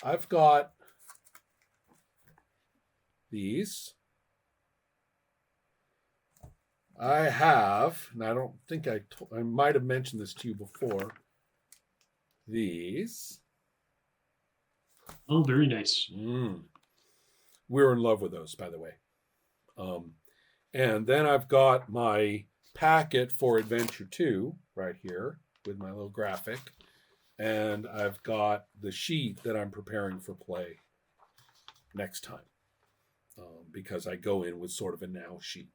I've got these. I have, and I don't think I might have mentioned this to you before. These. Oh, very nice. We're in love with those, by the way. And then I've got my packet for Adventure 2 right here with my little graphic. And I've got the sheet that I'm preparing for play next time, because I go in with sort of a now sheet.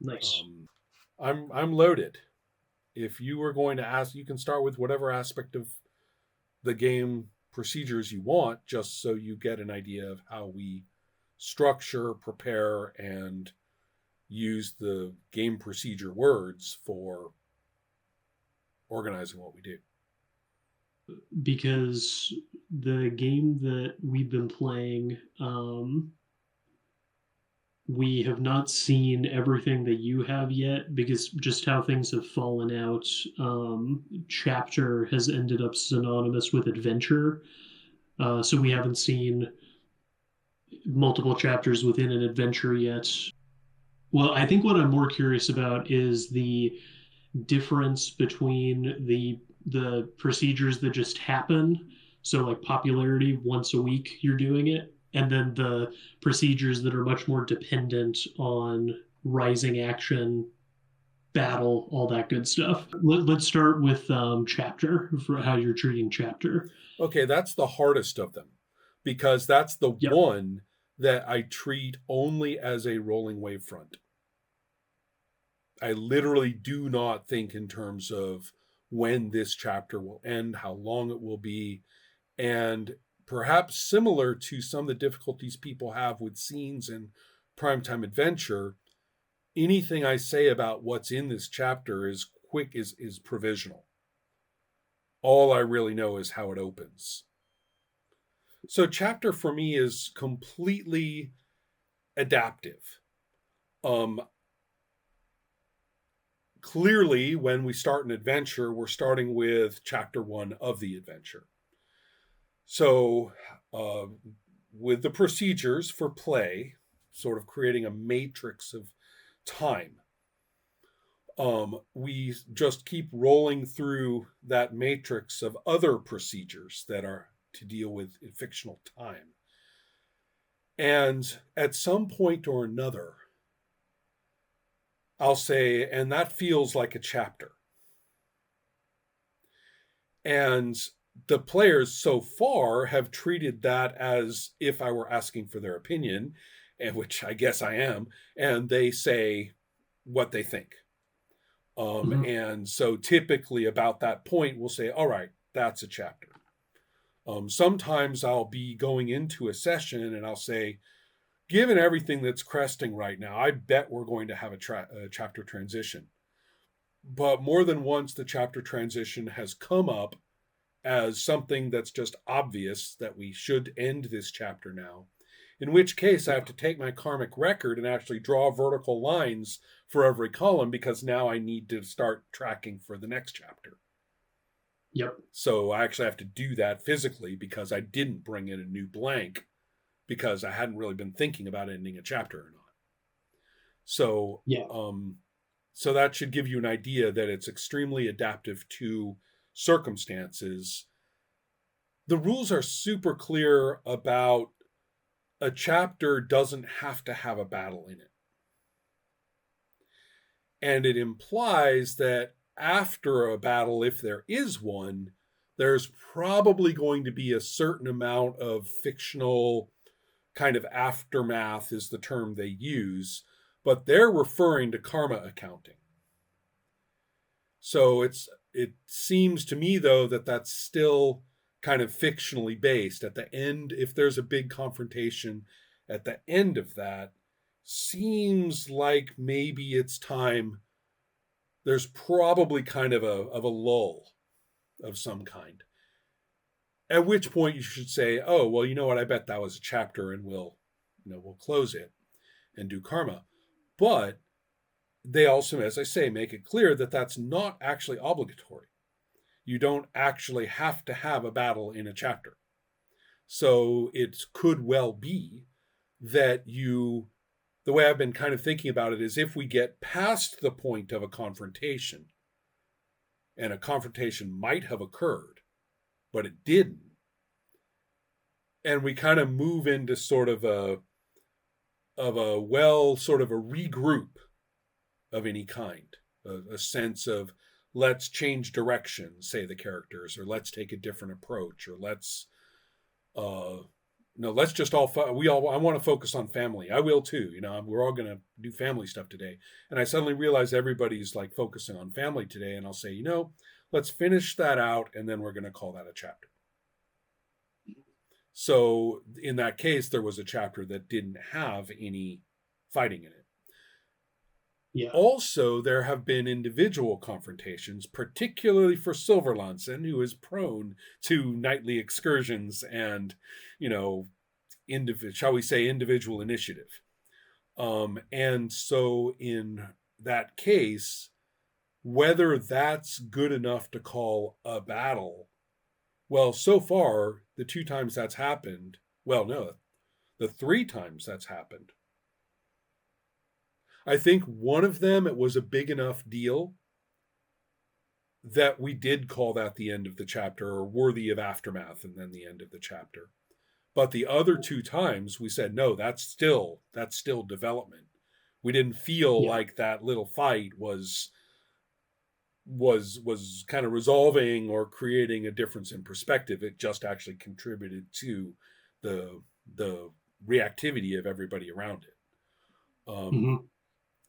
Nice. I'm loaded. If you were going to ask, you can start with whatever aspect of the game procedures you want, just so you get an idea of how we structure, prepare, and use the game procedure words for organizing what we do. Because the game that we've been playing, we have not seen everything that you have yet because just how things have fallen out. Chapter has ended up synonymous with adventure. So we haven't seen multiple chapters within an adventure yet. Well, I think what I'm more curious about is the difference between the procedures that just happen. So like popularity, once a week you're doing it, and then the procedures that are much more dependent on rising action, battle, all that good stuff. Let's start with chapter for how you're treating chapter. Okay, that's the hardest of them because that's the Yep. one that I treat only as a rolling wavefront. I literally do not think in terms of when this chapter will end, how long it will be, and perhaps similar to some of the difficulties people have with scenes in primetime adventure, anything I say about what's in this chapter is provisional. All I really know is how it opens. So chapter for me is completely adaptive. Clearly, when we start an adventure, we're starting with chapter 1 of the adventure. So, with the procedures for play, sort of creating a matrix of time, we just keep rolling through that matrix of other procedures that are to deal with fictional time. And at some point or another, I'll say, and that feels like a chapter. And the players so far have treated that as if I were asking for their opinion, and which I guess I am, and they say what they think. Mm-hmm. And so typically about that point, we'll say, all right, that's a chapter. Sometimes I'll be going into a session and I'll say, given everything that's cresting right now, I bet we're going to have a chapter transition. But more than once, the chapter transition has come up as something that's just obvious that we should end this chapter now. In which case, I have to take my karmic record and actually draw vertical lines for every column because now I need to start tracking for the next chapter. Yep. So I actually have to do that physically because I didn't bring in a new blank because I hadn't really been thinking about ending a chapter or not. So, Yeah. So that should give you an idea that it's extremely adaptive to circumstances. The rules are super clear about a chapter doesn't have to have a battle in it. And it implies that after a battle, if there is one, there's probably going to be a certain amount of fictional kind of aftermath, is the term they use, but they're referring to karma accounting. So it seems to me, though, that that's still kind of fictionally based. At the end, if there's a big confrontation at the end of that, seems like maybe it's time. There's probably kind of a lull of some kind. At which point you should say, "Oh, well, you know what? I bet that was a chapter, and we'll close it and do karma." But they also, as I say, make it clear that that's not actually obligatory. You don't actually have to have a battle in a chapter. So it could well be that the way I've been kind of thinking about it is if we get past the point of a confrontation, and a confrontation might have occurred, but it didn't, and we kind of move into sort of a sort of a regroup of any kind, a sense of let's change direction, say the characters, or let's take a different approach, or let's no, let's just all I want to focus on family. I will too. We're all going to do family stuff today. And I suddenly realize everybody's like focusing on family today, and I'll say, let's finish that out, and then we're going to call that a chapter. So in that case, there was a chapter that didn't have any fighting in it. Yeah. Also, there have been individual confrontations, particularly for Silverlanson, who is prone to nightly excursions and, shall we say, individual initiative. And so in that case, whether that's good enough to call a battle, well, so far, the 2 times that's happened, well, no, the 3 times that's happened, I think one of them, it was a big enough deal that we did call that the end of the chapter, or worthy of aftermath, and then the end of the chapter. But the other 2 times we said, no, that's still development. We didn't feel like that little fight was kind of resolving or creating a difference in perspective. It just actually contributed to the reactivity of everybody around it.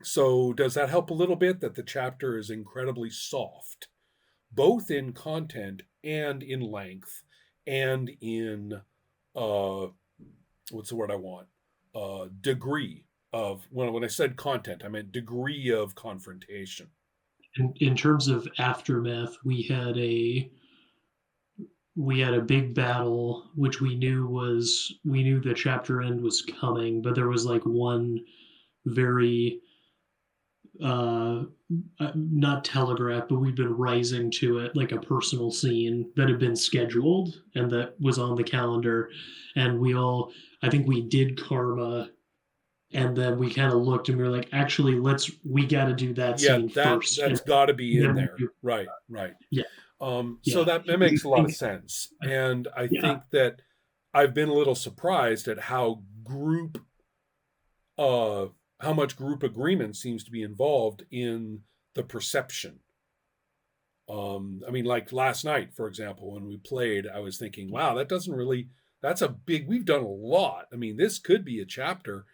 So does that help a little bit that the chapter is incredibly soft, both in content and in length and in what's the word I want? Degree of, when I said content, I meant degree of confrontation. In terms of aftermath, we had a big battle, which we knew the chapter end was coming, but there was like one very not telegraphed, but we've been rising to it, like a personal scene that had been scheduled and that was on the calendar. And I think we did Karma, and then we kind of looked and we were like, actually, we got to do that scene first. That's got to be in there. Right. Yeah. So that makes a lot of sense. And I think that I've been a little surprised at how much group agreement seems to be involved in the perception. Like last night, for example, when we played, I was thinking, wow, we've done a lot. This could be a chapter.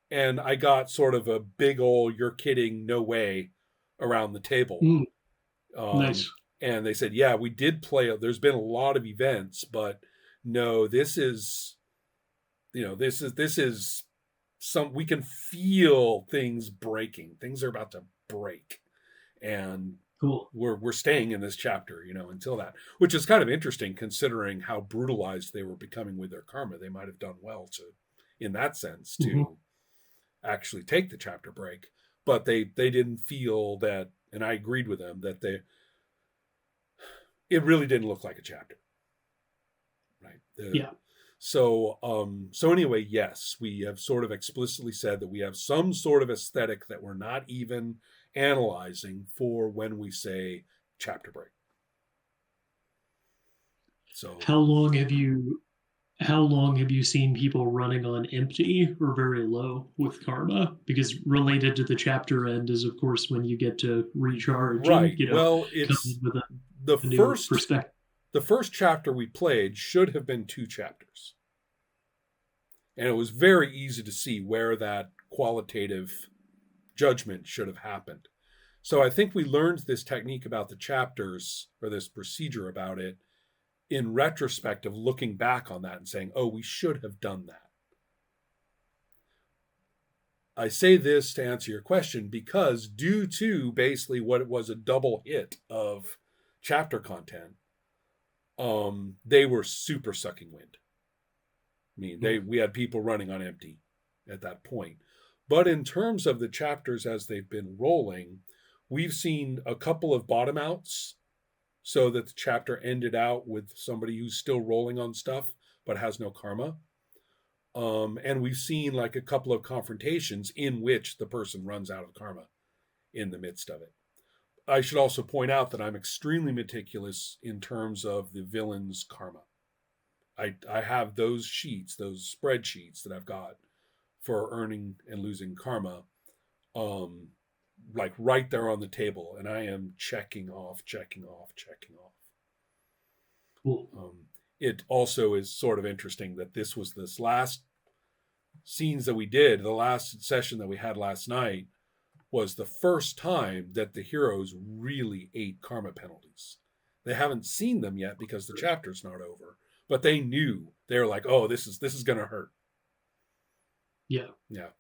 And I got sort of a big old, you're kidding, no way around the table. Nice. And they said, yeah, we did play. There's been a lot of events, but no, this is we can feel things breaking. Things are about to break. And cool. We're staying in this chapter, until that, which is kind of interesting considering how brutalized they were becoming with their karma. They might have done well in that sense, to actually take the chapter break, but they didn't feel that, and I agreed with them that it really didn't look like a chapter, right? So anyway, yes, we have sort of explicitly said that we have some sort of aesthetic that we're not even analyzing for when we say chapter break. So how long have you seen people running on empty or very low with karma? Because related to the chapter end is, of course, when you get to recharge. Right. And, well, it's with the first perspective. The first chapter we played should have been 2 chapters. And it was very easy to see where that qualitative judgment should have happened. So I think we learned this technique about the chapters, or this procedure about it, in retrospect of looking back on that and saying, oh, we should have done that. I say this to answer your question because due to basically what it was a double hit of chapter content, they were super sucking wind. We had people running on empty at that point. But in terms of the chapters as they've been rolling, we've seen a couple of bottom outs so that the chapter ended out with somebody who's still rolling on stuff, but has no karma. And we've seen like a couple of confrontations in which the person runs out of karma in the midst of it. I should also point out that I'm extremely meticulous in terms of the villain's karma. I have those sheets, those spreadsheets that I've got for earning and losing karma, like right there on the table, and I am checking off. Cool. It also is sort of interesting that this last scenes that we did, the last session that we had last night, was the first time that the heroes really ate karma penalties. They haven't seen them yet because the chapter's not over, but they knew. They were like, "Oh, this is going to hurt." Yeah.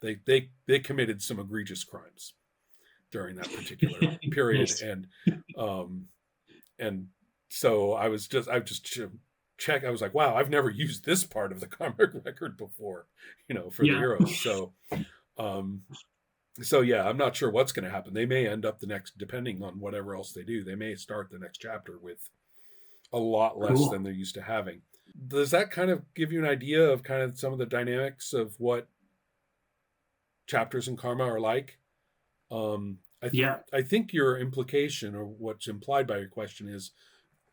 They committed some egregious crimes during that particular period, Yes. and so I just check. I was like, "Wow, I've never used this part of the karma record before," for the heroes. So yeah, I'm not sure what's going to happen. They may end up depending on whatever else they do, they may start the next chapter with a lot less than they're used to having. Does that kind of give you an idea of kind of some of the dynamics of what chapters in karma are like? I think your implication, or what's implied by your question,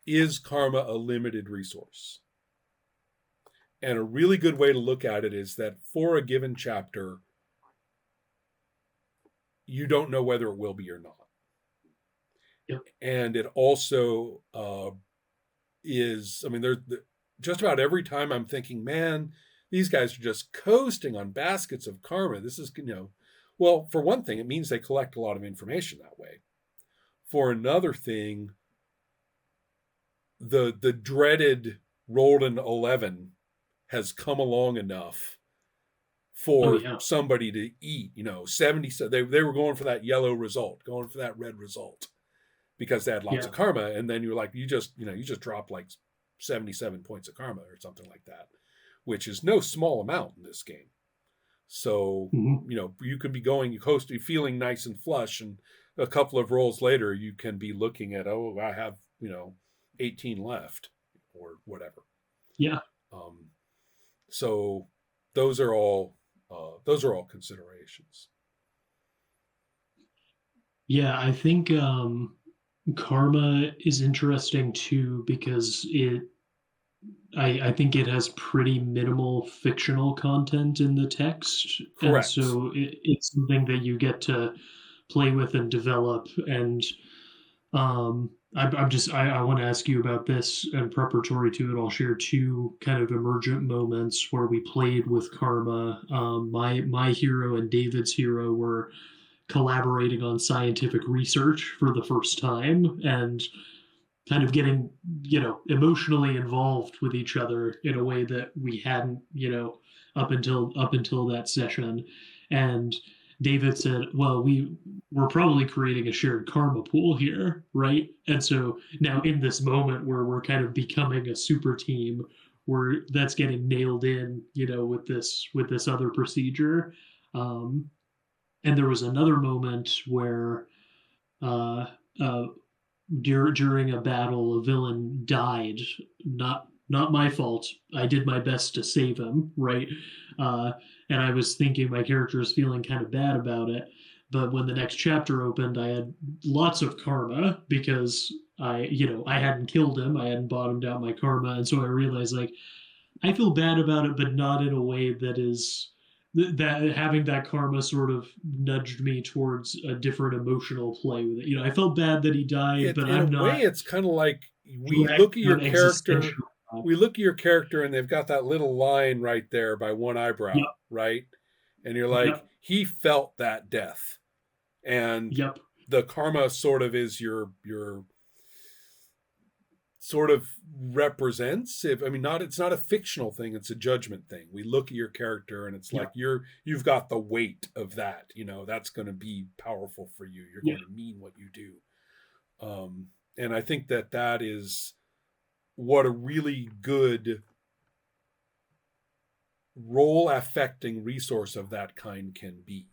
is karma a limited resource? And a really good way to look at it is that for a given chapter, you don't know whether it will be or not. Yep. And it also is, I mean, there's just about every time I'm thinking, man, these guys are just coasting on baskets of karma. This is, well, for one thing, it means they collect a lot of information that way. For another thing, the dreaded rolled an 11 has come along enough for somebody to eat, 70. They were going for that yellow result, going for that red result, because they had lots of karma. And then you're like, you just dropped like 77 points of karma or something like that, which is no small amount in this game. So, you can be you feeling nice and flush, and a couple of rolls later, you can be looking at, oh, I have, 18 left or whatever. Yeah. So those are all considerations. Yeah, I think karma is interesting too, because I think it has pretty minimal fictional content in the text. Correct. And so it's something that you get to play with and develop. And I want to ask you about this, and preparatory to it, I'll share two kind of emergent moments where we played with karma. My hero and David's hero were collaborating on scientific research for the first time, and kind of getting, emotionally involved with each other in a way that we hadn't, up until that session. And David said, well, we're probably creating a shared karma pool here, right? And so now in this moment where we're kind of becoming a super team, where that's getting nailed in, with this other procedure. And there was another moment where during a battle, a villain died. Not my fault. I did my best to save him, right? And I was thinking my character is feeling kind of bad about it. But when the next chapter opened, I had lots of karma because I hadn't killed him. I hadn't bottomed out my karma. And so I realized, like, I feel bad about it, but not in a way that is that having that karma sort of nudged me towards a different emotional play with it. I felt bad that he died, but I'm not. In a way, it's kind of like we look at your character. We look at your character, and they've got that little line right there by one eyebrow, right? And you're like, he felt that death, and the karma sort of is your sort of represents, it's not a fictional thing, it's a judgment thing. We look at your character and it's like you've got the weight of that, that's going to be powerful for you. You're going to mean what you do. And I think that is what a really good role affecting resource of that kind can be,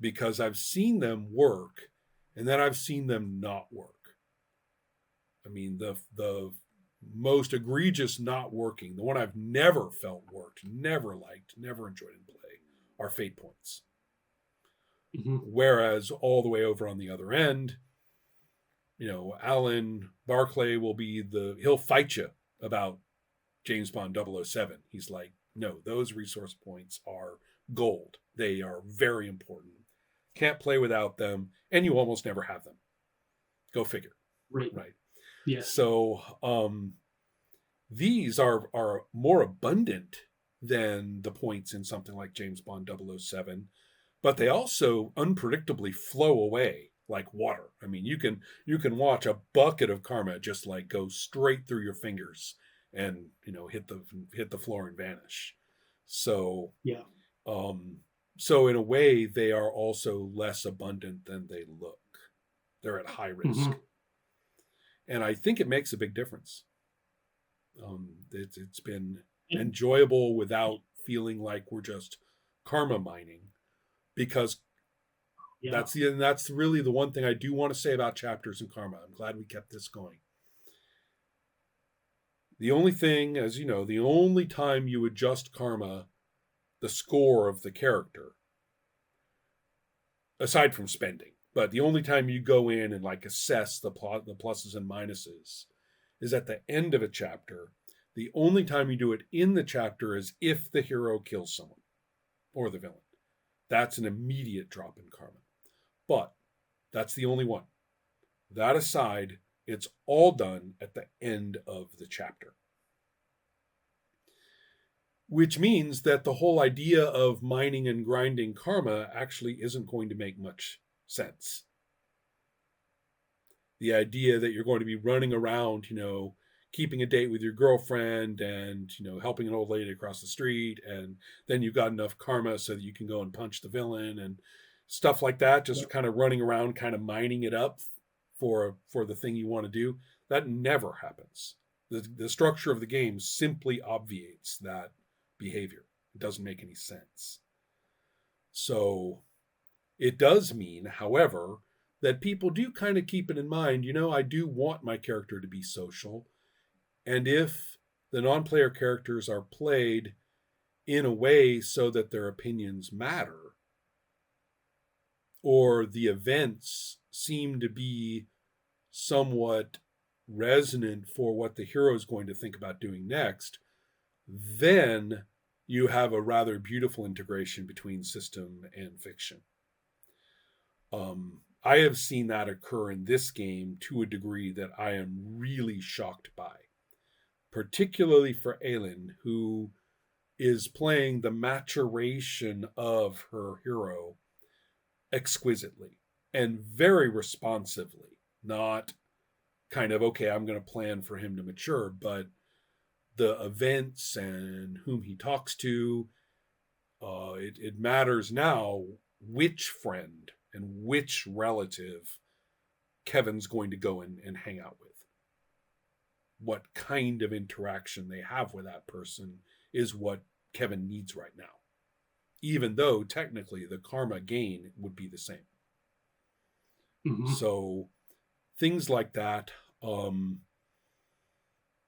because I've seen them work and then I've seen them not work. I mean, the most egregious not working, the one I've never felt worked, never liked, never enjoyed in play, are fate points. Mm-hmm. Whereas all the way over on the other end, Alan Barclay he'll fight you about James Bond 007. He's like, no, those resource points are gold. They are very important. Can't play without them, and you almost never have them. Go figure. Right. Right. Yeah. So these are more abundant than the points in something like James Bond 007, but they also unpredictably flow away like water. I mean, you can watch a bucket of karma just like go straight through your fingers and hit the floor and vanish. So Yeah. So in a way, they are also less abundant than they look. They're at high risk, Mm-hmm. and I think it makes a big difference. It's been And, enjoyable without feeling like we're just karma mining, because yeah. that's really the one thing I do want to say about chapters and karma. I'm glad we kept this going. The only thing, as you know, the only time you adjust karma, the score of the character, aside from spending, but the only time you go in and like assess the pluses and minuses is at the end of a chapter. The only time you do it in the chapter is if the hero kills someone or the villain. That's an immediate drop in karma. But that's the only one. That aside, it's all done at the end of the chapter. Which means that the whole idea of mining and grinding karma actually isn't going to make much sense. The idea that you're going to be running around, keeping a date with your girlfriend and, helping an old lady across the street, and then you've got enough karma so that you can go and punch the villain and stuff like that, just kind of running around, kind of mining it up for the thing you want to do. That never happens. The structure of the game simply obviates that behavior. It doesn't make any sense. So it does mean, however, that people do kind of keep it in mind. I do want my character to be social. And if the non-player characters are played in a way so that their opinions matter, or the events seem to be somewhat resonant for what the hero is going to think about doing next, then you have a rather beautiful integration between system and fiction. I have seen that occur in this game to a degree that I am really shocked by, particularly for Aelin, who is playing the maturation of her hero exquisitely and very responsively. Not kind of, okay, I'm going to plan for him to mature, but the events and whom he talks to, it matters now which friend and which relative Kevin's going to go and hang out with. What kind of interaction they have with that person is what Kevin needs right now, even though technically the karma gain would be the same. Mm-hmm. So things like that,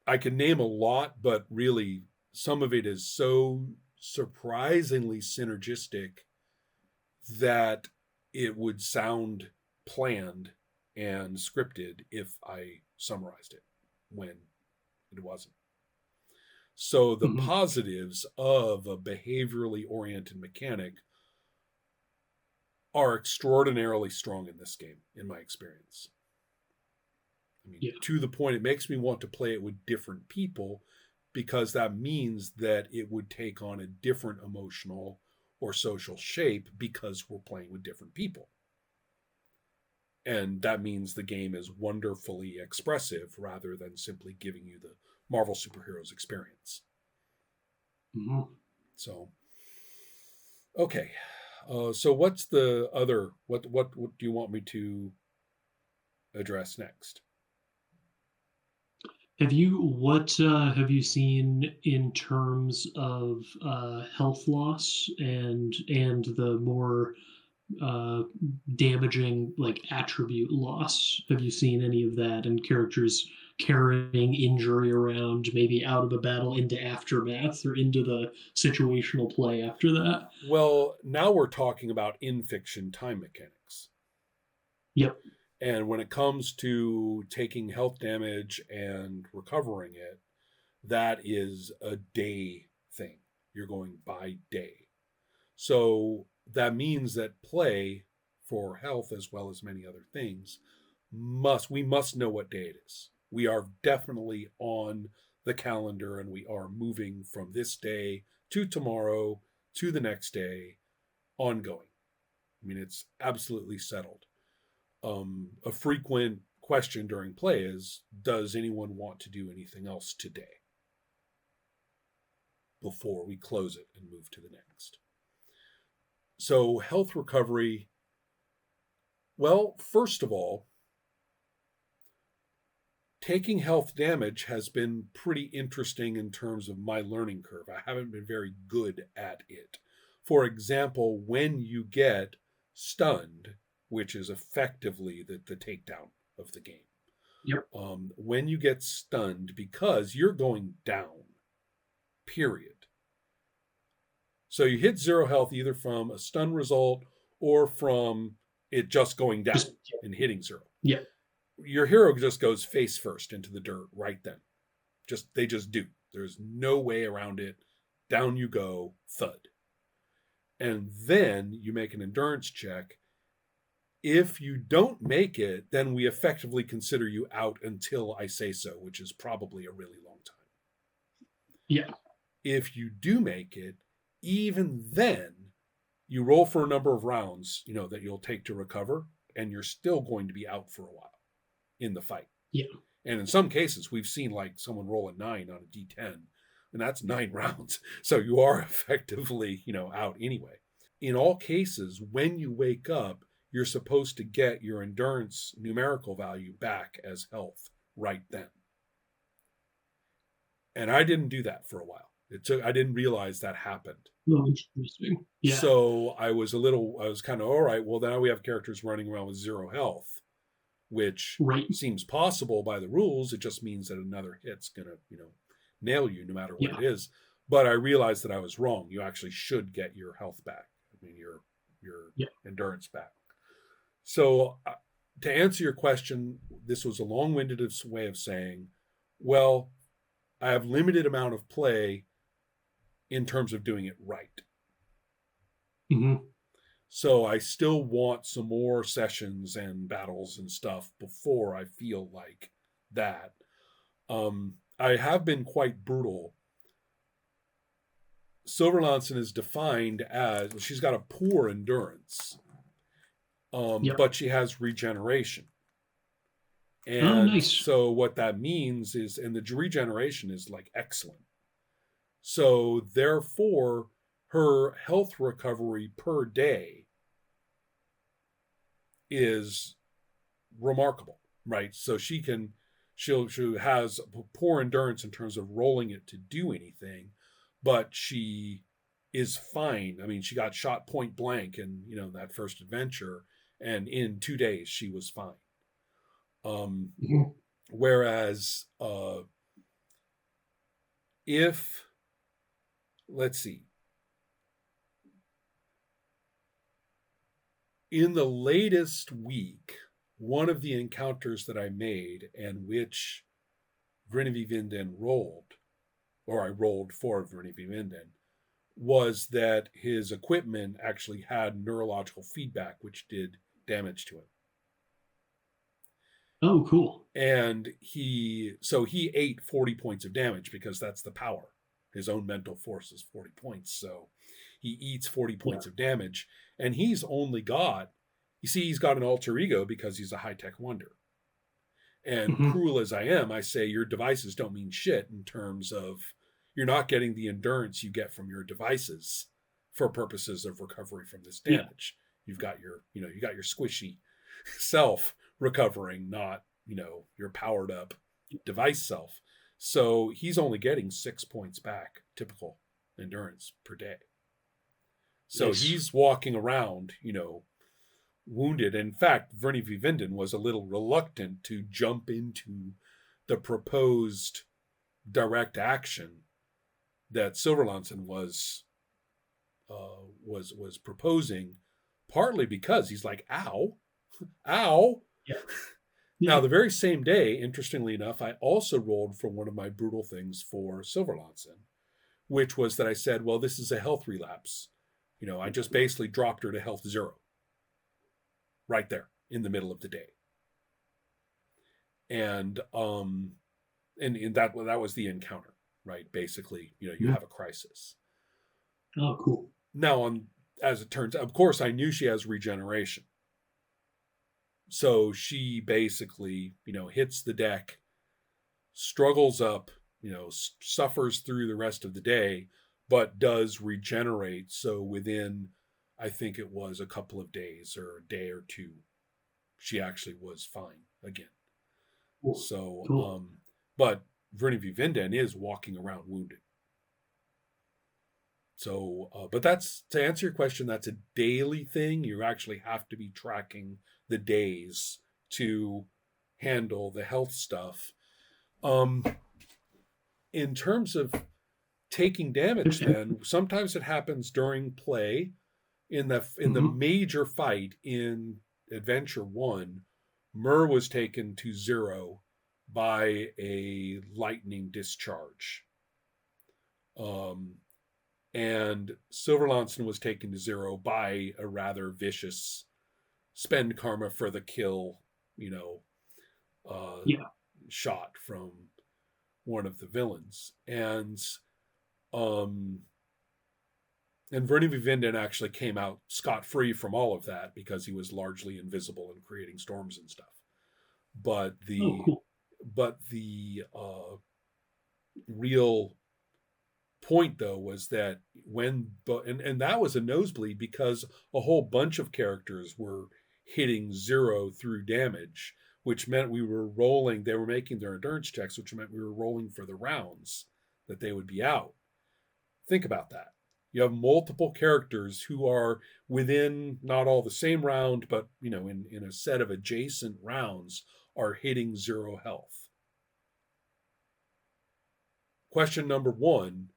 I can name a lot, but really some of it is so surprisingly synergistic that it would sound planned and scripted if I summarized it, when it wasn't. So the Mm-hmm. positives of a behaviorally oriented mechanic are extraordinarily strong in this game, in my experience. I mean, to the point it makes me want to play it with different people, because that means that it would take on a different emotional or social shape because we're playing with different people. And that means the game is wonderfully expressive rather than simply giving you the Marvel superheroes experience. Mm-hmm. So, okay. So what's the other, what do you want me to address next? What have you seen in terms of health loss and the more damaging like attribute loss? Have you seen any of that and characters carrying injury around, maybe out of a battle into aftermath or into the situational play after that. Well, now we're talking about in fiction time mechanics. Yep. And when it comes to taking health damage and recovering it, that is a day thing. You're going by day. So that means that play for health, as well as many other things, we must know what day it is. We are definitely on the calendar, and we are moving from this day to tomorrow to the next day, ongoing. I mean, it's absolutely settled. A frequent question during play is, does anyone want to do anything else today before we close it and move to the next? So health recovery, well, first of all, taking health damage has been pretty interesting in terms of my learning curve. I haven't been very good at it. For example, when you get stunned, which is effectively the takedown of the game. Yep. When you get stunned, because you're going down, period. So you hit 0 health either from a stun result or from it just going down and hitting 0. Yeah. Your hero just goes face first into the dirt right then. They just do. There's no way around it. Down you go, thud. And then you make an endurance check. If you don't make it, then we effectively consider you out until I say so, which is probably a really long time. Yeah. If you do make it, even then, you roll for a number of rounds, that you'll take to recover, and you're still going to be out for a while in the fight. Yeah. And in some cases, we've seen like someone roll a 9 on a D10, and that's 9 rounds. So you are effectively, out anyway. In all cases, when you wake up, you're supposed to get your endurance numerical value back as health right then. And I didn't do that for a while. I didn't realize that happened. Oh, interesting. Yeah. So I was kind of, all right, well, now we have characters running around with 0 health, which seems possible by the rules. It just means that another hit's going to, nail you no matter what it is. But I realized that I was wrong. You actually should get your health back. I mean, your endurance back. So to answer your question, this was a long-winded way of saying, well, I have limited amount of play in terms of doing it right. Mm-hmm. So I still want some more sessions and battles and stuff before I feel like that. I have been quite brutal. Silverlanson is defined as, she's got a poor endurance, but she has regeneration. And nice. So what that means is, and the regeneration is like excellent. So therefore, her health recovery per day is remarkable, right? So she has poor endurance in terms of rolling it to do anything, but she is fine. I mean, she got shot point blank in, that first adventure, and in 2 days she was fine. Whereas if, let's see, in the latest week, one of the encounters that I made and which Vrinivi Vinden rolled, or I rolled for Vrinivi Vinden, was that his equipment actually had neurological feedback, which did damage to him. Oh, cool. And he ate 40 points of damage because that's the power. His own mental force is 40 points. So he eats 40 points of damage. And he's only got, he's got an alter ego because he's a high-tech wonder. And cruel as I am, I say your devices don't mean shit in terms of you're not getting the endurance you get from your devices for purposes of recovery from this damage. You've got your squishy self recovering, not, your powered up device self. So he's only getting 6 points back, typical endurance per day. So he's walking around, wounded. In fact, Vrinivi Vinden was a little reluctant to jump into the proposed direct action that Silverlanson was proposing, partly because he's like, ow, ow. Yeah. Now, Yeah. the very same day, interestingly enough, I also rolled for one of my brutal things for Silverlanson, which was that I said, well, this is a health relapse. I just basically dropped her to health 0 right there in the middle of the day. And that was the encounter, right? Basically, you have a crisis. Oh, cool. Now, as it turns out, of course, I knew she has regeneration. So she basically, hits the deck, struggles up, suffers through the rest of the day, but does regenerate. So within, I think it was a couple of days or a day or two, she actually was fine again. Cool. So, Cool. but Verne v. Vinden is walking around wounded. So, but that's, to answer your question, that's a daily thing. You actually have to be tracking the days to handle the health stuff. In terms of taking damage, then sometimes it happens during play. In the major fight in Adventure 1, Myr was taken to 0 by a lightning discharge. And Silverlanson was taken to 0 by a rather vicious spend karma for the kill, shot from one of the villains. And Verne v. Vinden actually came out scot-free from all of that because he was largely invisible and creating storms and stuff. But the real point, though, was that and that was a nosebleed because a whole bunch of characters were hitting 0 through damage, which meant they were making their endurance checks, which meant we were rolling for the rounds that they would be out. Think about that. You have multiple characters who are within not all the same round, but in a set of adjacent rounds are hitting 0 health. Question number 1,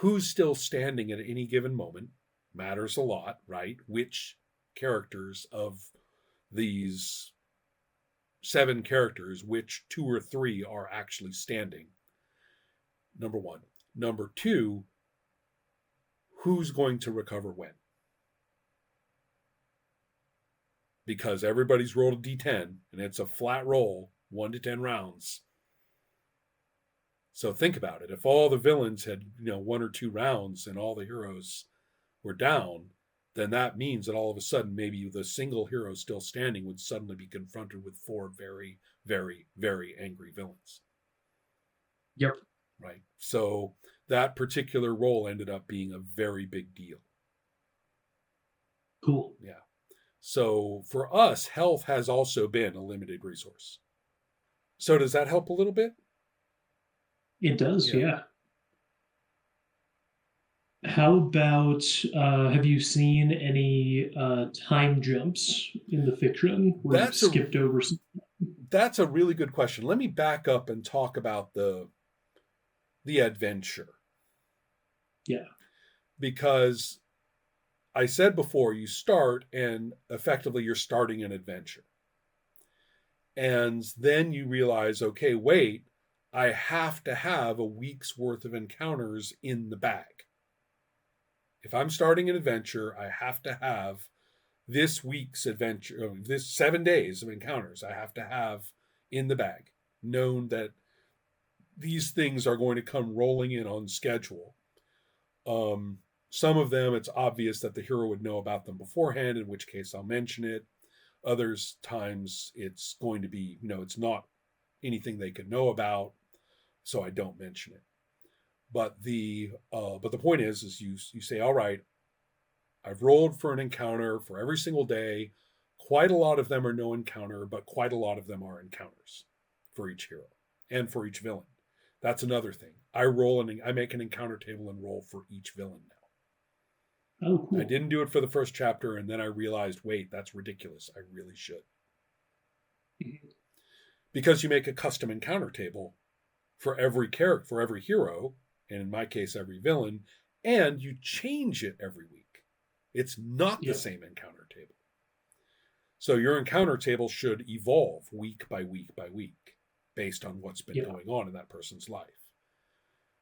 who's still standing at any given moment matters a lot, right? Which characters of these 7 characters, which 2 or 3 are actually standing? Number 1. Number 2, who's going to recover when? Because everybody's rolled a d10 and it's a flat roll, 1 to 10 rounds. So think about it. If all the villains had, 1 or 2 rounds and all the heroes were down, then that means that all of a sudden maybe the single hero still standing would suddenly be confronted with 4 very, very, very angry villains. Yep. Right. So that particular role ended up being a very big deal. Cool. Yeah. So for us, health has also been a limited resource. So does that help a little bit? It does, yeah. How about, have you seen any time jumps in the fiction where you've skipped over? That's a really good question. Let me back up and talk about the adventure. Yeah. Because I said before, you start and effectively you're starting an adventure. And then you realize, okay, wait, I have to have a week's worth of encounters in the bag. If I'm starting an adventure, I have to have this week's adventure, this 7 days of encounters, I have to have in the bag, known that these things are going to come rolling in on schedule. Some of them, it's obvious that the hero would know about them beforehand, in which case I'll mention it. Others times it's going to be, it's not anything they could know about, so I don't mention it. But the point is you say, all right, I've rolled for an encounter for every single day. Quite a lot of them are no encounter, but quite a lot of them are encounters for each hero and for each villain. That's another thing. I make an encounter table and roll for each villain now. Oh, cool. I didn't do it for the first chapter, and then I realized, wait, that's ridiculous. I really should. because you make a custom encounter table for every character, for every hero, and in my case, every villain, and you change it every week. It's not the Yeah. same encounter table. So your encounter table should evolve week by week by week based on what's been Yeah. going on in that person's life.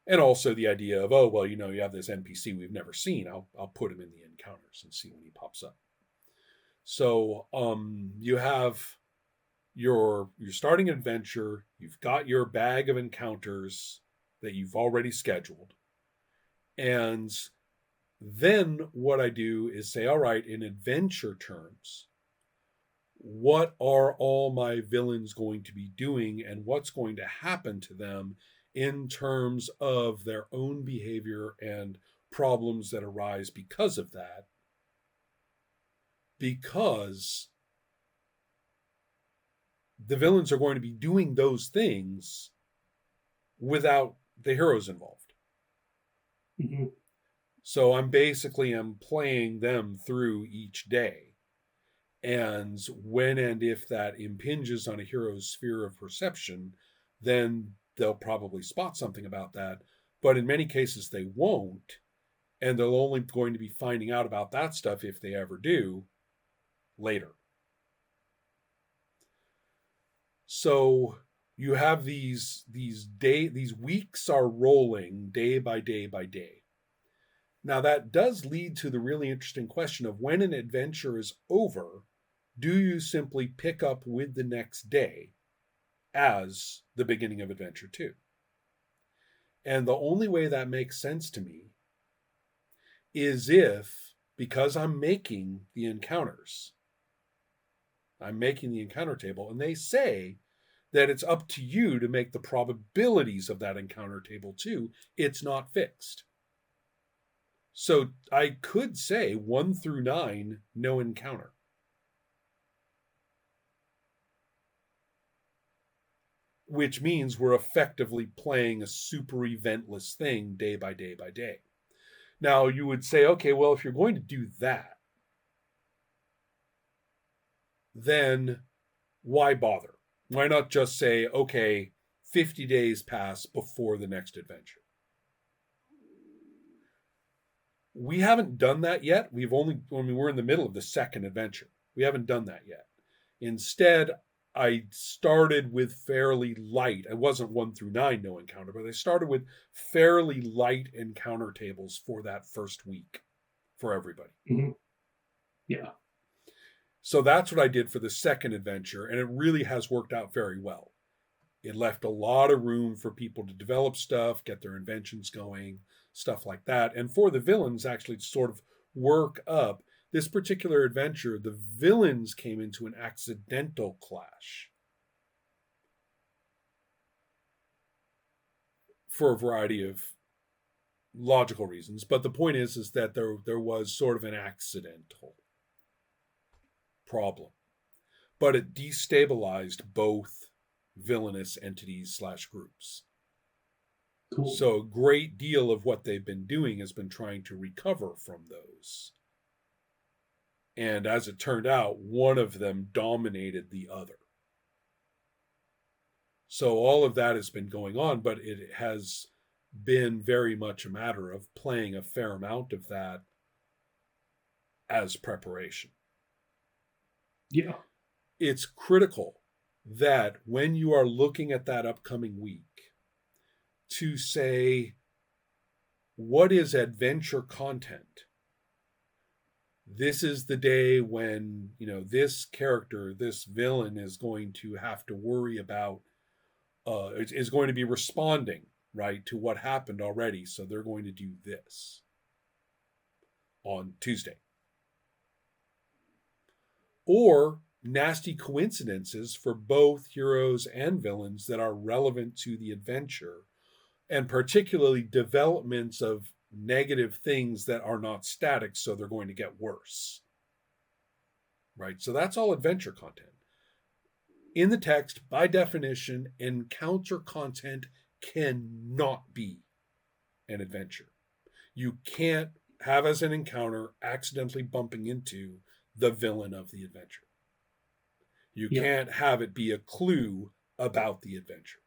And also the idea of, oh, well, you know, you have this NPC we've never seen. I'll put him in the encounters and see when he pops up. So you have your starting adventure. You've got your bag of encounters that you've already scheduled. And then what I do is say, all right, in adventure terms, what are all my villains going to be doing and what's going to happen to them in terms of their own behavior and problems that arise because of that? Because the villains are going to be doing those things without the heroes involved. Mm-hmm. So I'm playing them through each day. And when and if that impinges on a hero's sphere of perception, then they'll probably spot something about that. But in many cases, they won't. And they're only going to be finding out about that stuff, if they ever do, later. So you have these weeks are rolling day by day by day. Now that does lead to the really interesting question of when an adventure is over, do you simply pick up with the next day as the beginning of adventure 2? And the only way that makes sense to me is if, because I'm making the encounters, I'm making the encounter table, and they say that it's up to you to make the probabilities of that encounter table too. It's not fixed. So I could say 1 through 9, no encounter. Which means we're effectively playing a super eventless thing day by day by day. Now you would say, okay, well, if you're going to do that, then why bother? Why not just say, okay, 50 days pass before the next adventure? We haven't done that yet. We're in the middle of the second adventure. We haven't done that yet. Instead, I started with fairly light. I wasn't 1 through 9, no encounter, but I started with fairly light encounter tables for that first week for everybody. Mm-hmm. Yeah. So that's what I did for the second adventure, and it really has worked out very well. It left a lot of room for people to develop stuff, get their inventions going, stuff like that. And for the villains actually to sort of work up. This particular adventure, the villains came into an accidental clash for a variety of logical reasons. But the point is that there was sort of an accidental problem. But it destabilized both villainous entities / groups. Cool. So a great deal of what they've been doing has been trying to recover from those. And as it turned out, one of them dominated the other. So all of that has been going on, but it has been very much a matter of playing a fair amount of that as preparation. Yeah. It's critical that when you are looking at that upcoming week, to say, what is adventure content? This is the day when, this character, this villain is going to have to worry about, is going to be responding, right, to what happened already. So they're going to do this on Tuesday. Or nasty coincidences for both heroes and villains that are relevant to the adventure, and particularly developments of negative things that are not static, so they're going to get worse. Right? So that's all adventure content. In the text, by definition, encounter content cannot be an adventure. You can't have as an encounter accidentally bumping into the villain of the adventure. You can't have it be a clue about the adventure.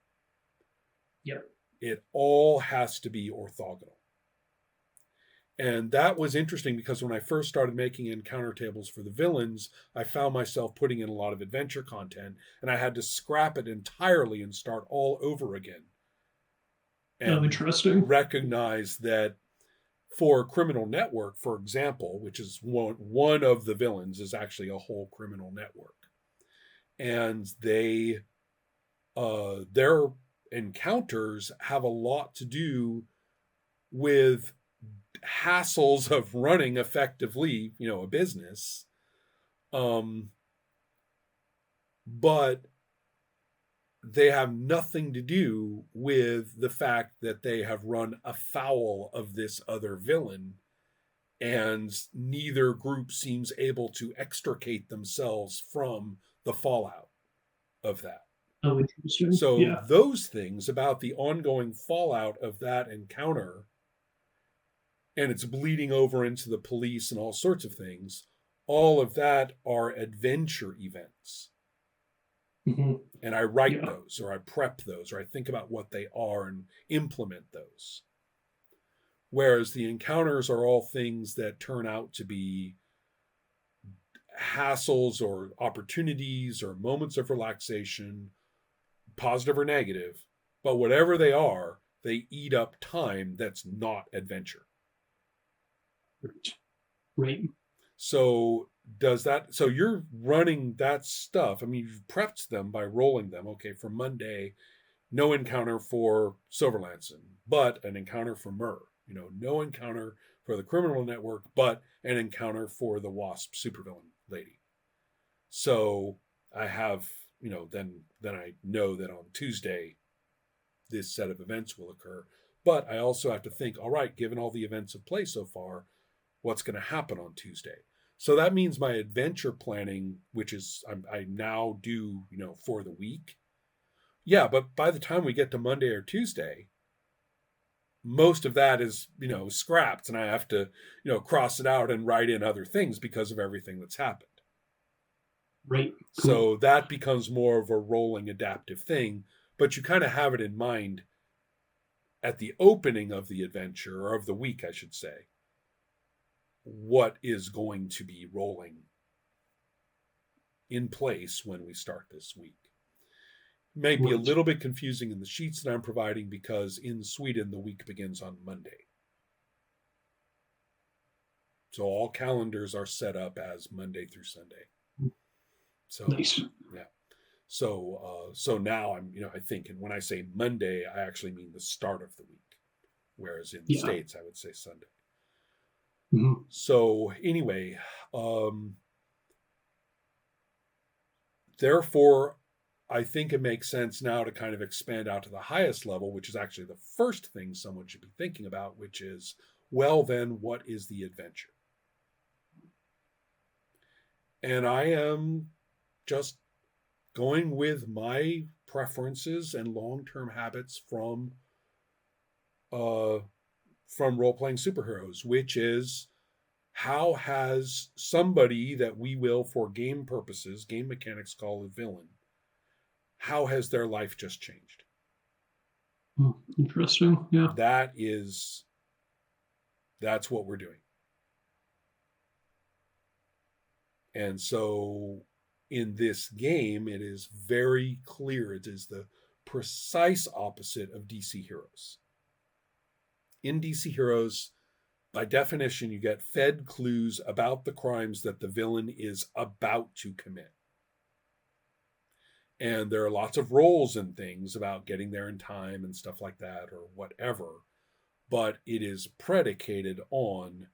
Yep. It all has to be orthogonal. And that was interesting because when I first started making encounter tables for the villains, I found myself putting in a lot of adventure content, and I had to scrap it entirely and start all over again. Oh, And interesting. recognize that for Criminal Network, for example, which is one of the villains, is actually a whole criminal network. And their encounters have a lot to do with hassles of running effectively, a business. But they have nothing to do with the fact that they have run afoul of this other villain, and neither group seems able to extricate themselves from the fallout of that. Oh, interesting. So Yeah. those things about the ongoing fallout of that encounter, and it's bleeding over into the police and all sorts of things, all of that are adventure events. Mm-hmm. And I write Yeah. those, or I prep those, or I think about what they are and implement those. Whereas the encounters are all things that turn out to be hassles or opportunities or moments of relaxation, positive or negative. But whatever they are, they eat up time that's not adventure. Right. So so you're running that stuff. I mean, you've prepped them by rolling them. Okay, for Monday, no encounter for Silverlanson, but an encounter for Myrrh. No encounter for the Criminal Network, but an encounter for the Wasp supervillain lady. So I have, then I know that on Tuesday this set of events will occur. But I also have to think, all right, given all the events of play so far, what's going to happen on Tuesday? So that means my adventure planning, which is I now do, for the week. Yeah, but by the time we get to Monday or Tuesday, most of that is, scrapped, and I have to, cross it out and write in other things because of everything that's happened. Right. Cool. So that becomes more of a rolling adaptive thing, but you kind of have it in mind at the opening of the adventure, or of the week, I should say, what is going to be rolling in place when we start this week. It may be a little bit confusing in the sheets that I'm providing because in Sweden, the week begins on Monday. So all calendars are set up as Monday through Sunday. So nice. Yeah. So now I'm, I think, and when I say Monday, I actually mean the start of the week, whereas in the States, I would say Sunday. Mm-hmm. So anyway, therefore, I think it makes sense now to kind of expand out to the highest level, which is actually the first thing someone should be thinking about, which is, well, then what is the adventure? And I am just going with my preferences and long-term habits from role-playing superheroes, which is, how has somebody that we will, for game purposes, game mechanics, call a villain, how has their life just changed? Interesting. Yeah. That's what we're doing. And so in this game, it is very clear it is the precise opposite of DC Heroes. In DC Heroes, by definition, you get fed clues about the crimes that the villain is about to commit. And there are lots of roles and things about getting there in time and stuff like that, or whatever. But it is predicated on,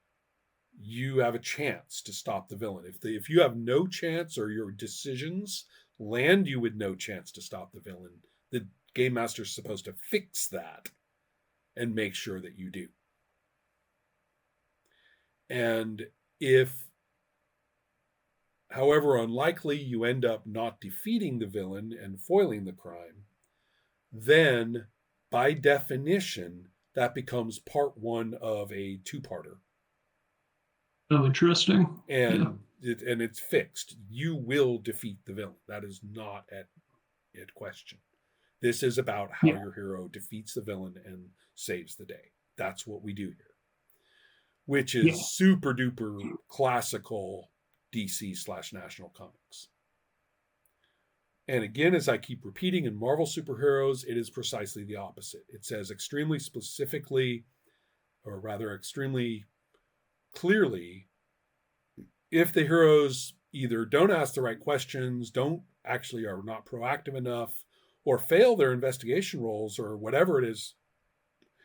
you have a chance to stop the villain. If you have no chance, or your decisions land you with no chance to stop the villain, the game master is supposed to fix that and make sure that you do. And if, however unlikely, you end up not defeating the villain and foiling the crime, then by definition, that becomes part one of a two-parter. Oh, interesting. And it's fixed. You will defeat the villain. That is not it question. This is about how your hero defeats the villain and saves the day. That's what we do here, which is super duper classical DC/National Comics. And again, as I keep repeating, in Marvel superheroes, it is precisely the opposite. It says extremely specifically, or rather extremely clearly, if the heroes either don't ask the right questions, are not proactive enough, or fail their investigation roles or whatever it is,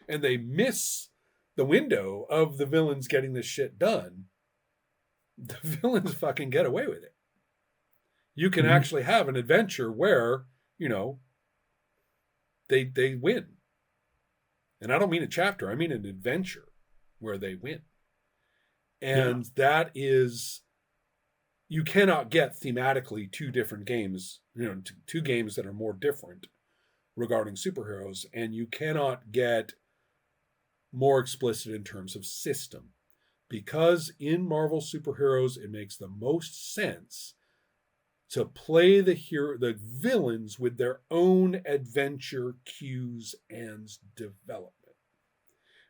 and they miss the window of the villains getting this shit done, the villains fucking get away with it. You can actually have an adventure where, they win. And I don't mean a chapter, I mean an adventure where they win. And that is, you cannot get thematically two different games, two games that are more different regarding superheroes, and you cannot get more explicit in terms of system. Because in Marvel superheroes, it makes the most sense to play the villains with their own adventure cues and development.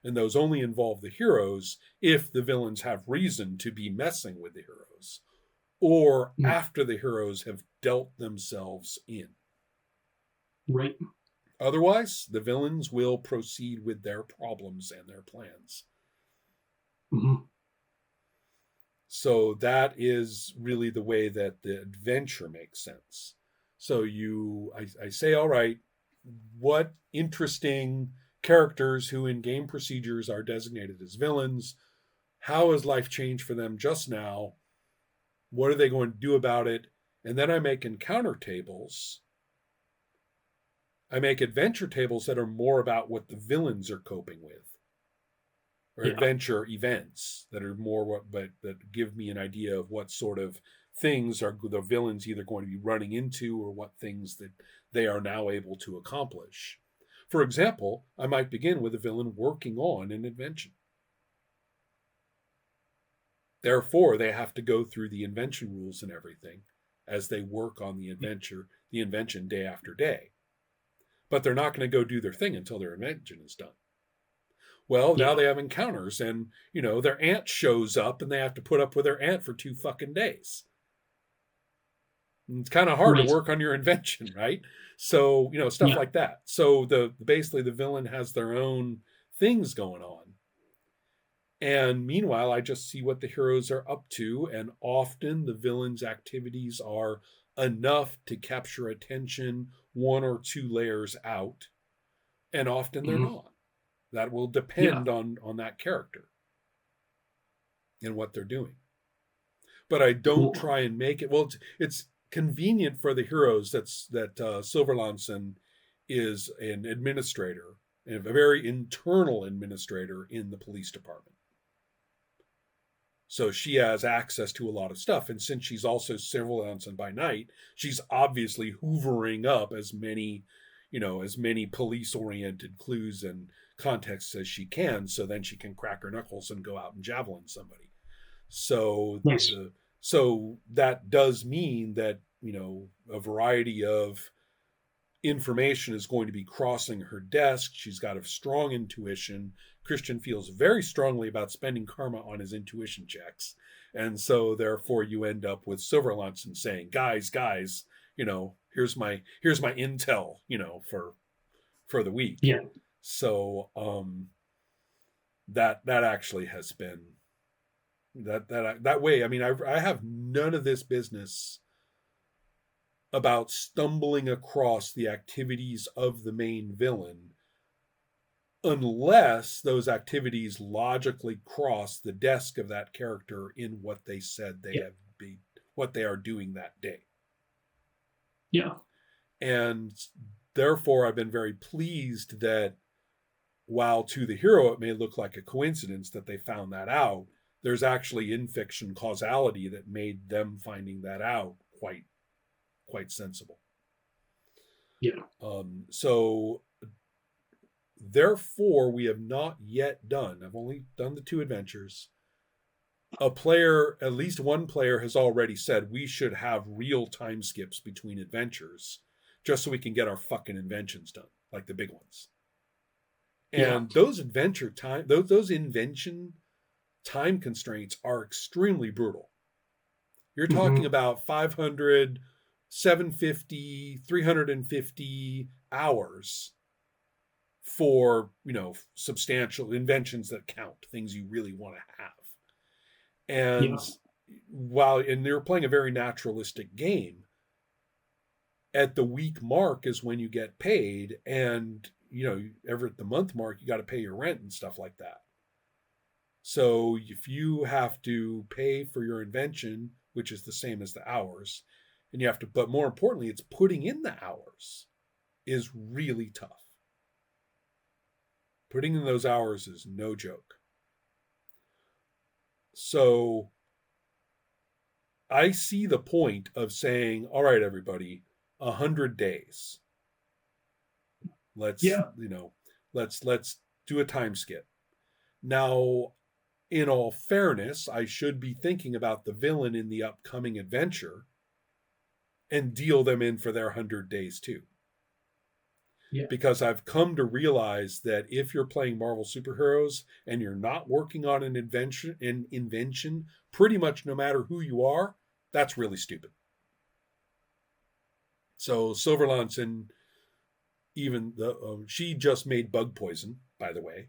And those only involve the heroes if the villains have reason to be messing with the heroes, or after the heroes have dealt themselves in. Right. Otherwise, the villains will proceed with their problems and their plans. Mm-hmm. So that is really the way that the adventure makes sense. So I say, all right, what interesting characters who in game procedures are designated as villains, how has life changed for them just now? What are they going to do about it? And then I make encounter tables. I make adventure tables that are more about what the villains are coping with. Or adventure events that are more that give me an idea of what sort of things are the villains either going to be running into or what things that they are now able to accomplish. For example, I might begin with a villain working on an invention. Therefore, they have to go through the invention rules and everything as they work on the invention day after day. But they're not going to go do their thing until their invention is done. Well, now they have encounters, and, their aunt shows up, and they have to put up with their aunt for 2 fucking days. And it's kind of hard to work on your invention, right? So, stuff like that. So basically the villain has their own things going on. And meanwhile, I just see what the heroes are up to, and often the villain's activities are enough to capture attention 1 or 2 layers out, and often they're not. That will depend on that character and what they're doing. But I don't try and make it. Well, it's convenient for the heroes that Silverlansen is an administrator, and a very internal administrator in the police department. So she has access to a lot of stuff. And since she's also Silverlansen by night, she's obviously hoovering up as many police-oriented clues and contexts as she can, so then she can crack her knuckles and go out and javelin somebody. So so that does mean that a variety of information is going to be crossing her desk. She's got a strong intuition. Christian feels very strongly about spending karma on his intuition checks, and so therefore you end up with Silverlansen saying, guys, here's my intel for the week. So that actually has been that way. I mean, I have none of this business about stumbling across the activities of the main villain unless those activities logically cross the desk of that character in what they said what they are doing that day. And therefore I've been very pleased that while to the hero it may look like a coincidence that they found that out, there's actually in fiction causality that made them finding that out quite sensible. So therefore we have not yet done, I've only done the 2 adventures. At least one player has already said we should have real time skips between adventures just so we can get our fucking inventions done, like the big ones. Yeah. And those adventure time, those invention time constraints are extremely brutal. You're talking about 500, 750, 350 hours for, substantial inventions that count, things you really want to have. And and they're playing a very naturalistic game, at the week mark is when you get paid, and ever at the month mark you got to pay your rent and stuff like that. So if you have to pay for your invention, which is the same as the hours, and you have to, but more importantly, it's putting in the hours is really tough. Putting in those hours is no joke. So I see the point of saying, all right, everybody, 100 days. Let's do a time skip. Now, in all fairness, I should be thinking about the villain in the upcoming adventure and deal them in for their 100 days too. Yeah. Because I've come to realize that if you're playing Marvel superheroes and you're not working on an invention, pretty much no matter who you are, that's really stupid. So Silverlanson, even she just made bug poison, by the way.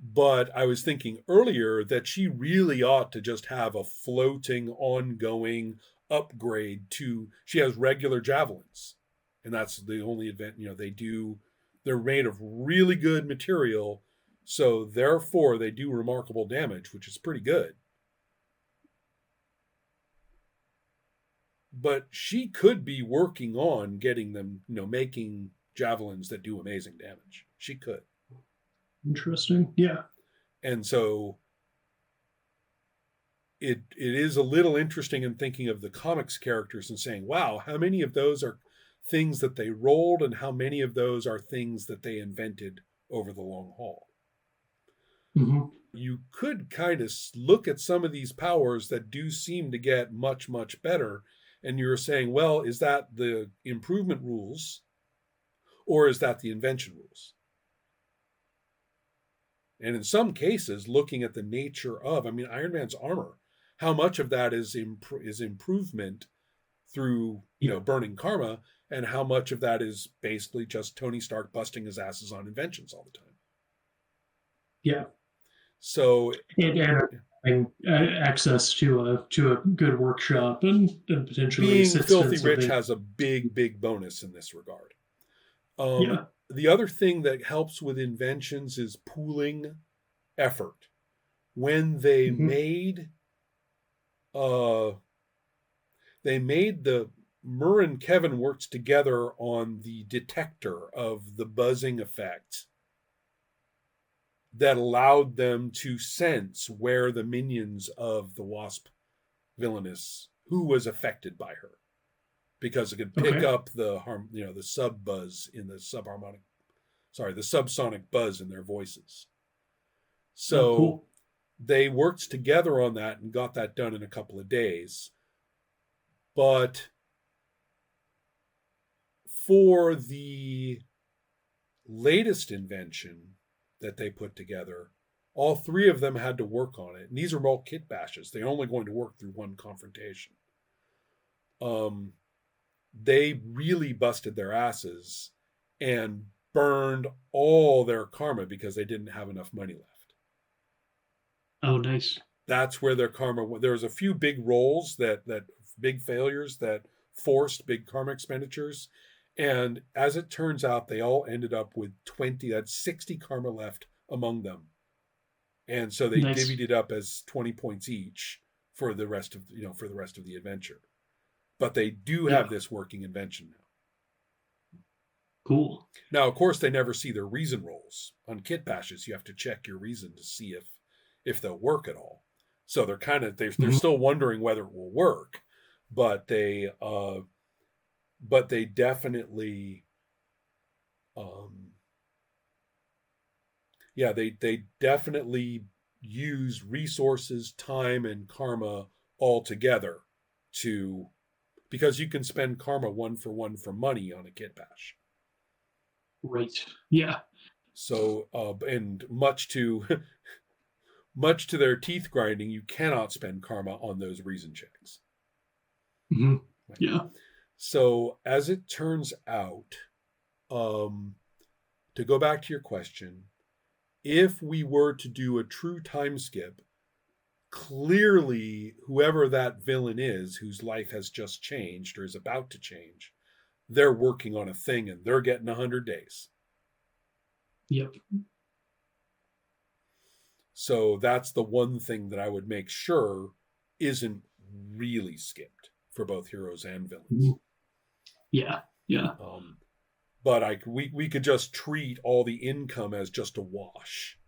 But I was thinking earlier that she really ought to just have a floating, ongoing upgrade to. She has regular javelins, and that's the only event. They're made of really good material, so therefore they do remarkable damage, which is pretty good. But she could be working on getting them, making javelins that do amazing damage. She could. Interesting. Yeah. And so it is a little interesting in thinking of the comics characters and saying, wow, how many of those are things that they rolled and how many of those are things that they invented over the long haul. You could kind of look at some of these powers that do seem to get much, much better. And you're saying, well, is that the improvement rules or is that the invention rules? And in some cases, looking at the nature of, Iron Man's armor, how much of that is improvement through, burning karma, and how much of that is basically just Tony Stark busting his asses on inventions all the time. Yeah. So and access to a good workshop and potentially being filthy rich has a big bonus in this regard. The other thing that helps with inventions is pooling effort. When they made the Murr and Kevin worked together on the detector of the buzzing effect that allowed them to sense where the minions of the Wasp villainess, who was affected by her, because it could pick up the sub buzz in the the subsonic buzz in their voices. So they worked together on that and got that done in a couple of days. But for the latest invention that they put together, all three of them had to work on it. And these are all kit bashes. They're only going to work through one confrontation. They really busted their asses and burned all their karma because they didn't have enough money left. Oh, nice. That's where their karma. There was a few big rolls that big failures that forced big karma expenditures. And as it turns out, they all ended up with 60 karma left among them. And so they divvied it up as 20 points each for the rest of the adventure. But they do have this working invention now. Cool. Now, of course, they never see their reason rolls. On kit bashes, you have to check your reason to see if they'll work at all. So they're still wondering whether it will work, but they definitely they definitely use resources, time, and karma all together because you can spend karma 1-for-1 for money on a kit bash. Right. Yeah. So, and much to much to their teeth grinding, you cannot spend karma on those reason checks. Hmm. Right? Yeah. So, as it turns out, to go back to your question, if we were to do a true time skip, clearly whoever that villain is whose life has just changed or is about to change, they're working on a thing and they're getting 100 days. Yep. So that's the one thing that I would make sure isn't really skipped for both heroes and villains. Mhm. Yeah. Yeah. But we could just treat all the income as just a wash.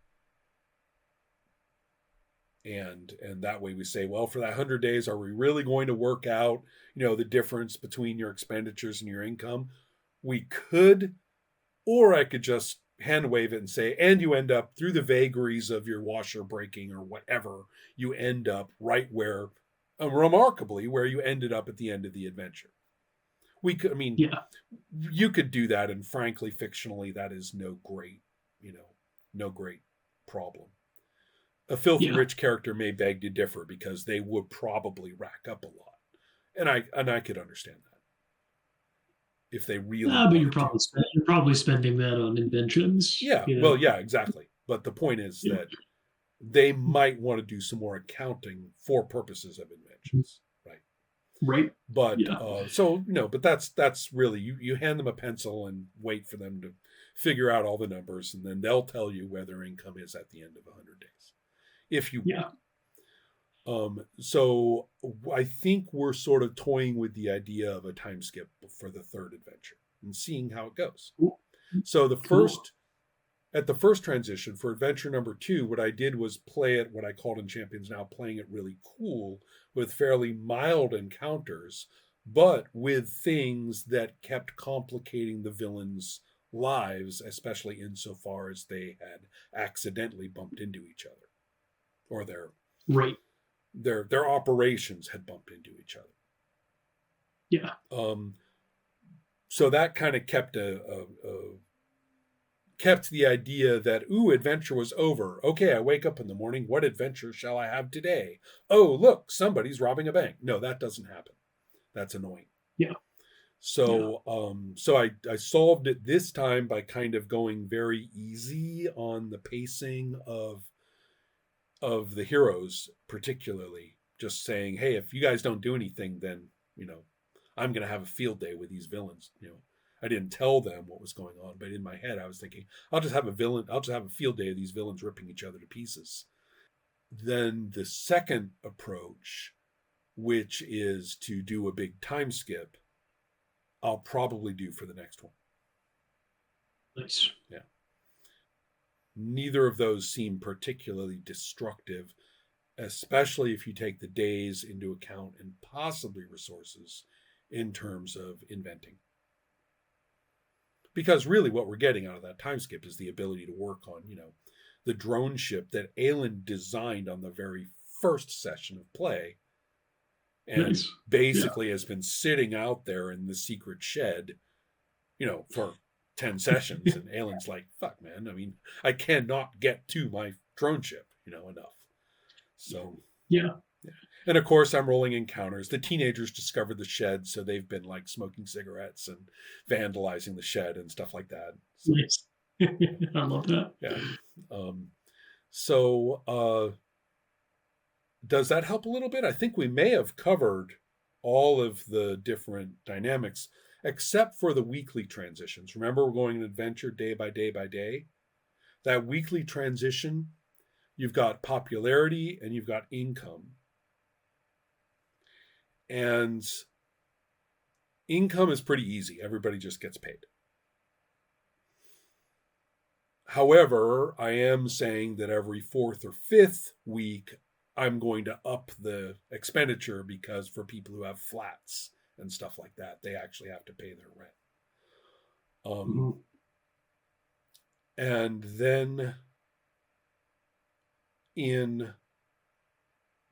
And that way we say, well, for that 100 days, are we really going to work out, the difference between your expenditures and your income? We could, or I could just hand wave it and say, and you end up through the vagaries of your washer breaking or whatever, you end up right where, remarkably, where you ended up at the end of the adventure. We could, Yeah. you could do that, and frankly, fictionally, that is no great problem. A filthy Yeah. rich character may beg to differ because they would probably rack up a lot, and I could understand that if they really But you're wanted to. probably you're probably spending that on inventions. Yeah, You well, know. yeah, exactly. But the point is Yeah. that they might want to do some more accounting for purposes of inventions, right? Right. But Yeah. but that's really you hand them a pencil and wait for them to figure out all the numbers, and then they'll tell you where their income is at the end of 100 days, if you Yeah. So I think we're sort of toying with the idea of a time skip for the third adventure and seeing how it goes. Cool. So Cool. at the first transition for adventure number 2, what I did was play it, what I called in Champions Now, playing it really cool with fairly mild encounters, but with things that kept complicating the villains' lives, especially insofar as they had accidentally bumped into each other, or Right. their operations had bumped into each other. Yeah. So that kind of kept kept the idea that, adventure was over. Okay, I wake up in the morning. What adventure shall I have today? Oh, look, somebody's robbing a bank. No, that doesn't happen. That's annoying. Yeah. So, so I solved it this time by kind of going very easy on the pacing of the heroes, particularly just saying, hey, if you guys don't do anything, then I'm going to have a field day with these villains. I didn't tell them what was going on, but in my head I was thinking, I'll just have a field day of these villains ripping each other to pieces. Then the second approach, which is to do a big time skip, I'll probably do for the next one. Nice. Yeah. Neither of those seem particularly destructive, especially if you take the days into account and possibly resources in terms of inventing. Because really what we're getting out of that time skip is the ability to work on, the drone ship that Aelin designed on the very first session of play, and Nice. basically has been sitting out there in the secret shed, for 10 sessions. And Aelin's like, fuck, man. I cannot get to my drone ship, enough. So, Yeah. and of course, I'm rolling encounters. The teenagers discovered the shed, so they've been like smoking cigarettes and vandalizing the shed and stuff like that. So, Nice. I love that. yeah. So, does that help a little bit? I think we may have covered all of the different dynamics, except for the weekly transitions. Remember, we're going an adventure day by day by day. That weekly transition, you've got popularity and you've got income. And income is pretty easy. Everybody just gets paid. However, I am saying that every 4th or 5th week, I'm going to up the expenditure, because for people who have flats and stuff like that, they actually have to pay their rent. And then in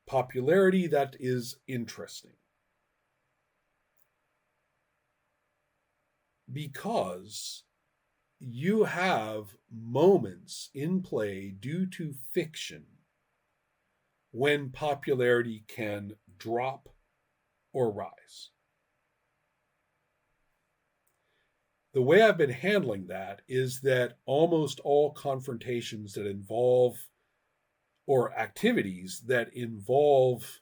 popularity, that is interesting. because you have moments in play due to fiction when popularity can drop or rise. The way I've been handling that is that almost all confrontations that involve, or activities that involve,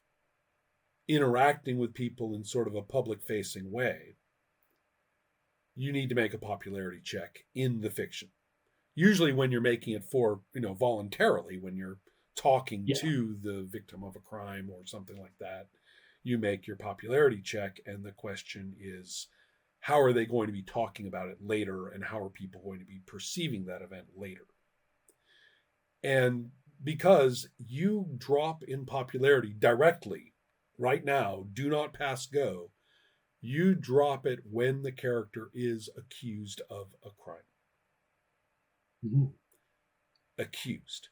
interacting with people in sort of a public facing way, you need to make a popularity check in the fiction. Usually when you're making it for, voluntarily, when you're talking Yeah. to the victim of a crime or something like that, you make your popularity check. And the question is, how are they going to be talking about it later? And how are people going to be perceiving that event later? And because you drop in popularity directly right now, do not pass go, you drop it when the character is accused of a crime. Mm-hmm. Accused.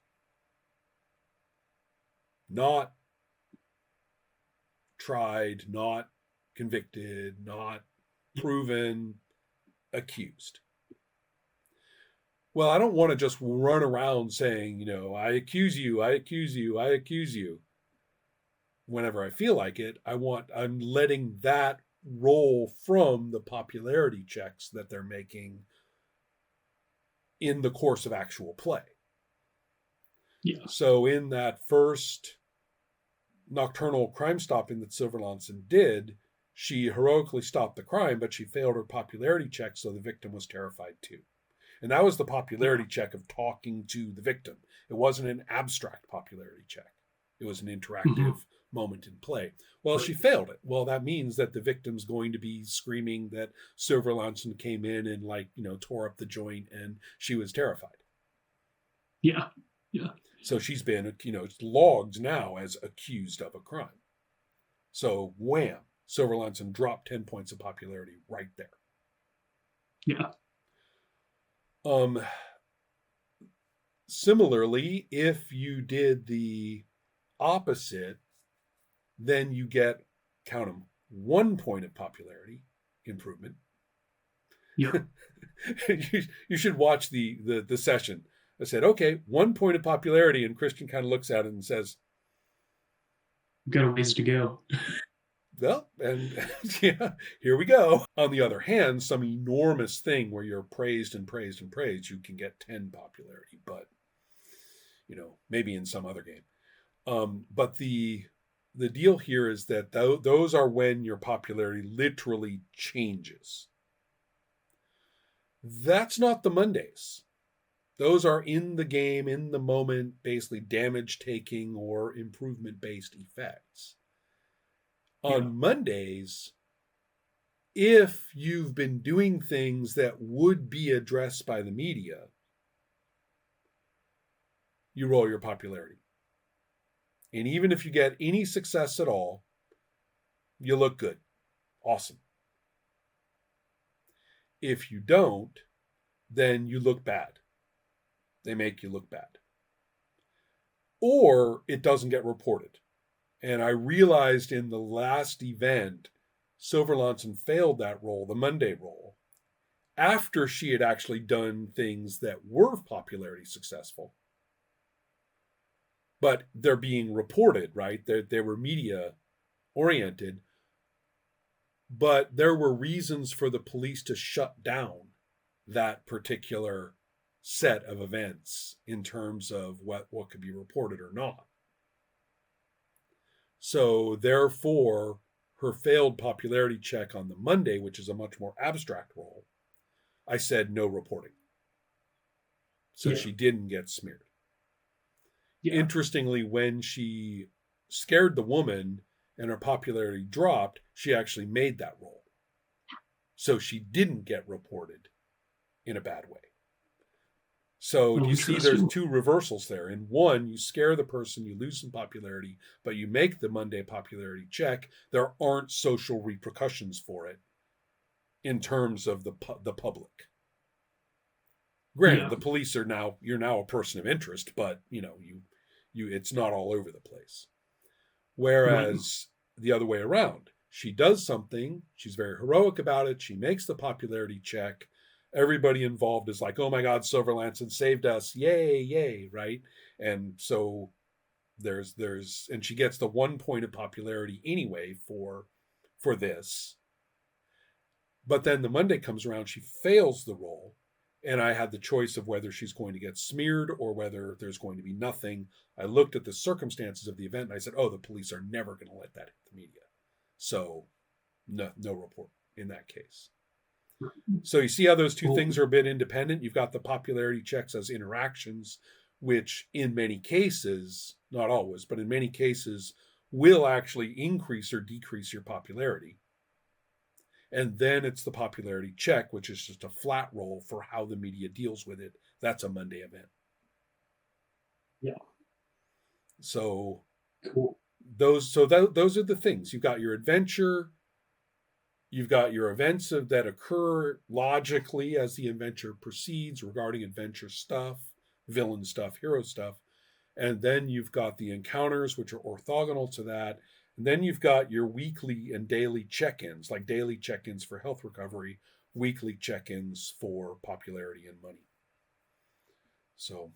Not tried, not convicted, not proven, accused. Well, I don't want to just run around saying, I accuse you, I accuse you, I accuse you whenever I feel like it. I'm letting that roll from the popularity checks that they're making in the course of actual play. Yeah. So in that first nocturnal crime stopping that Silverlanson did, she heroically stopped the crime, but she failed her popularity check, so the victim was terrified too. And that was the popularity check of talking to the victim. It wasn't an abstract popularity check. It was an interactive moment in play. Well, Right. she failed it. Well, that means that the victim's going to be screaming that Silverlanson came in and tore up the joint, and she was terrified. Yeah. Yeah. So she's been, logged now as accused of a crime. So wham, Silverlanson dropped 10 points of popularity right there. Yeah. Similarly, if you did the opposite, then you get, count them, 1 point of popularity improvement. Yeah. you should watch the session. I said, okay, 1 point of popularity, and Christian kind of looks at it and says, Got a ways to go. well, and yeah, here we go. On the other hand, some enormous thing where you're praised and praised and praised, you can get 10 popularity, but maybe in some other game. But the deal here is that those are when your popularity literally changes. That's not the Mondays. Those are in the game, in the moment, basically damage taking or improvement based effects. On Mondays, if you've been doing things that would be addressed by the media, you roll your popularity. And even if you get any success at all, you look good. Awesome. If you don't, then you look bad. They make you look bad. Or it doesn't get reported. And I realized in the last event, Silverlanson failed that roll, the Monday roll, after she had actually done things that were popularity successful. But they're being reported, right? They were media oriented. But there were reasons for the police to shut down that particular set of events in terms of what could be reported or not. So therefore, her failed popularity check on the Monday, which is a much more abstract role, I said no reporting. So she didn't get smeared. Yeah. Interestingly, when she scared the woman and her popularity dropped, she actually made that roll. So she didn't get reported in a bad way. So you see there's two reversals there. In one, you scare the person, you lose some popularity, but you make the Monday popularity check. There aren't social repercussions for it in terms of the public. Granted, the police are you're now a person of interest, but it's not all over the place. Whereas the other way around, She does something. She's very heroic about it. She makes the popularity check. Everybody involved is like, oh my God, Silverlanson saved us. Yay, yay, right? And so and she gets the 1 point of popularity anyway for this. But then the Monday comes around, she fails the roll, and I had the choice of whether she's going to get smeared or whether there's going to be nothing. I looked at the circumstances of the event and I said, oh, the police are never going to let that hit the media. So no report in that case. So you see how those two things are a bit independent. You've got the popularity checks as interactions, which in many cases, not always, but in many cases, will actually increase or decrease your popularity. And then it's the popularity check, which is just a flat roll for how the media deals with it. That's a Monday event. Yeah. So cool. Those are the things. You've got your adventure. You've got your events that occur logically as the adventure proceeds regarding adventure stuff, villain stuff, hero stuff. And then you've got the encounters, which are orthogonal to that. And then you've got your weekly and daily check-ins, like daily check-ins for health recovery, weekly check-ins for popularity and money. So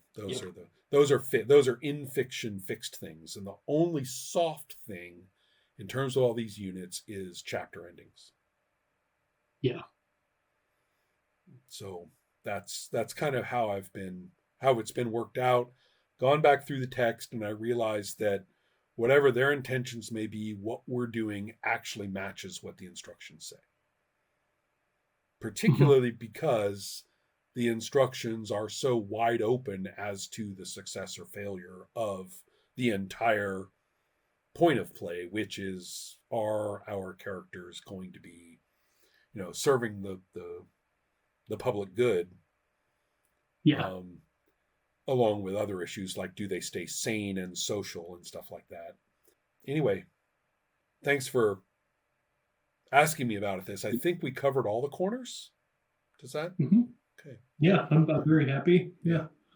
those are in fiction fixed things. And the only soft thing in terms of all these units is chapter endings. Yeah. So that's kind of how it's been worked out. Gone back through the text, and I realized that whatever their intentions may be, what we're doing actually matches what the instructions say. Particularly because the instructions are so wide open as to the success or failure of the entire point of play, which is, are our characters going to be, serving the public good? Yeah. Along with other issues like, do they stay sane and social and stuff like that? Anyway, thanks for asking me about this. I think we covered all the corners. Does that? Mm-hmm. Okay. Yeah, I'm very happy. Yeah.